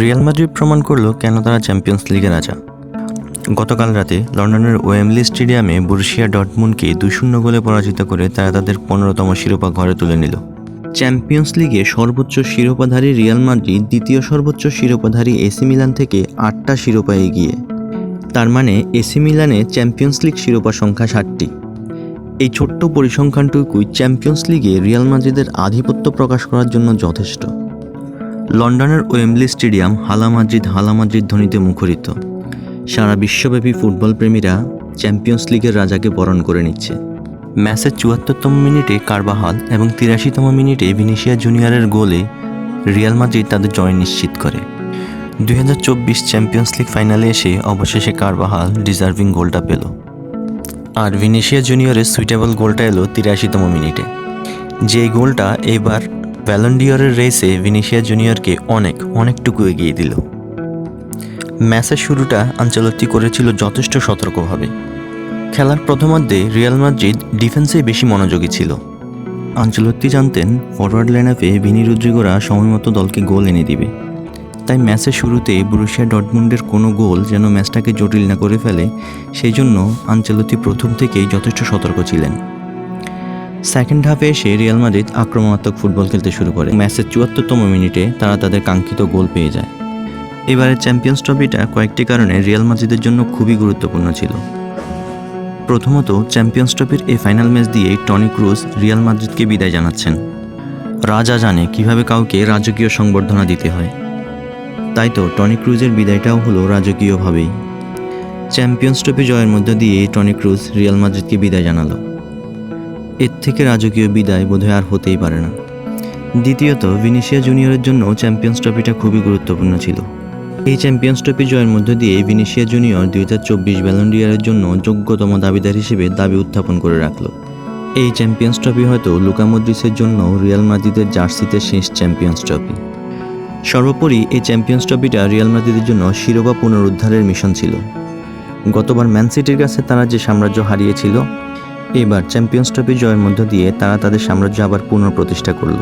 Real Madrid প্রমাণ করলো কেন তারা চ্যাম্পিয়ন্স লিগের রাজা। গতকাল রাতে লন্ডনের ওয়েম্বলি স্টেডিয়ামে বরুসিয়া ডর্টমুন্ডকে 2-0 গোলে পরাজিত করে তারা তাদের 15তম শিরোপা ঘরে তুলে নিল। চ্যাম্পিয়ন্স লিগে সর্বোচ্চ শিরোপাধারী রিয়াল মাদ্রিদ দ্বিতীয় সর্বোচ্চ শিরোপাধারী এসি মিলান থেকে 8টা শিরোপা এগিয়ে। তার মানে এসি মিলানে চ্যাম্পিয়ন্স লিগ শিরোপা সংখ্যা 7টি। এই ছোট্ট পরিসংখ্যানটুকুই চ্যাম্পিয়ন্স লিগে রিয়াল মাদ্রিদের আধিপত্য প্রকাশ করার জন্য যথেষ্ট। লন্ডনের ওয়েম্বলি স্টেডিয়াম হালা মাদ্রিদ ধ্বনিতে মুখরিত। সারা বিশ্বব্যাপী ফুটবল প্রেমীরা চ্যাম্পিয়ন্স লিগের রাজাকে বরণ করে নিচ্ছে। ম্যাচের 74তম মিনিটে কারবাহাল এবং 83তম মিনিটে ভিনিসিয়া জুনিয়রের গোলে রিয়াল মাদ্রিদ তাদের জয় নিশ্চিত করে। 2024 চ্যাম্পিয়ন্স লিগ ফাইনালে এসে অবশেষে কারবাহাল ডিজার্ভিং গোলটা পেল, আর ভিনিসিয়া জুনিয়রের সুইটেবল গোলটা এলো 83তম মিনিটে। যে গোলটা এবার ব্যালন ডিওরের রেসে ভিনিসিয়া জুনিয়রকে অনেকটুকু এগিয়ে দিল। ম্যাচের শুরুটা আনচেলত্তি করেছিল যথেষ্ট সতর্কভাবে। খেলার প্রথমার্ধে রিয়াল মাদ্রিদ ডিফেন্সে বেশি মনোযোগী ছিল। আনচেলত্তি জানতেন ফরওয়ার্ড লাইনআপে ভিনি রদ্রিগোরা সময়মতো দলকে গোল এনে দিবে। তাই ম্যাচের শুরুতে বরুসিয়া ডর্টমুন্ডের কোনো গোল যেন ম্যাচটাকে জটিল না করে ফেলে, সেই জন্য আনচেলত্তি প্রথম থেকেই যথেষ্ট সতর্ক ছিলেন। সেকেন্ড হাফে এসে রিয়াল মাদ্রিদ আক্রমণাত্মক ফুটবল খেলতে শুরু করে। ম্যাচের 74তম মিনিটে তারা তাদের কাঙ্ক্ষিত গোল পেয়ে যায়। এবারের চ্যাম্পিয়ন্স ট্রফিটা কয়েকটি কারণে রিয়াল মাদ্রিদের জন্য খুবই গুরুত্বপূর্ণ ছিল। প্রথমত, চ্যাম্পিয়ন্স ট্রফির এই ফাইনাল ম্যাচ দিয়েই টনি ক্রুজ রিয়াল মাদ্রিদকে বিদায় জানাচ্ছেন। রাজা জানে কিভাবে কাউকে রাজকীয় সংবর্ধনা দিতে হয়, তাই তো টনি ক্রুজের বিদায়টাও হলো রাজকীয়ভাবেই। চ্যাম্পিয়ন্স ট্রফি জয়ের মধ্য দিয়ে টনি ক্রুজ রিয়াল মাদ্রিদকে বিদায় জানালো। এর থেকে রাজকীয় বিদায় বোধহয় আর হতেই পারে না। দ্বিতীয়ত, ভিনিসিয়া জুনিয়রের জন্য চ্যাম্পিয়ন্স ট্রফিটা খুবই গুরুত্বপূর্ণ ছিল। এই চ্যাম্পিয়ন্স ট্রফি জয়ের মধ্য দিয়ে ভিনিসিয়া জুনিয়র 2024 ব্যালন ডিওরের জন্য যোগ্যতম দাবিদার হিসেবে দাবি উত্থাপন করে রাখল। এই চ্যাম্পিয়ন্স ট্রফি হয়তো লুকা মদ্রিচের জন্য রিয়াল মাদ্রিদের জার্সিতে শেষ চ্যাম্পিয়ন্স ট্রফি। সর্বোপরি এই চ্যাম্পিয়ন্স ট্রফিটা রিয়াল মাদ্রিদের জন্য শিরোপা পুনরুদ্ধারের মিশন ছিল। গতবার ম্যান সিটির কাছে তারা যে সাম্রাজ্য হারিয়েছিল, এবার চ্যাম্পিয়ন্স ট্রফি জয়ের মধ্য দিয়ে তারা তাদের সাম্রাজ্য আবার পুনঃপ্রতিষ্ঠা করল।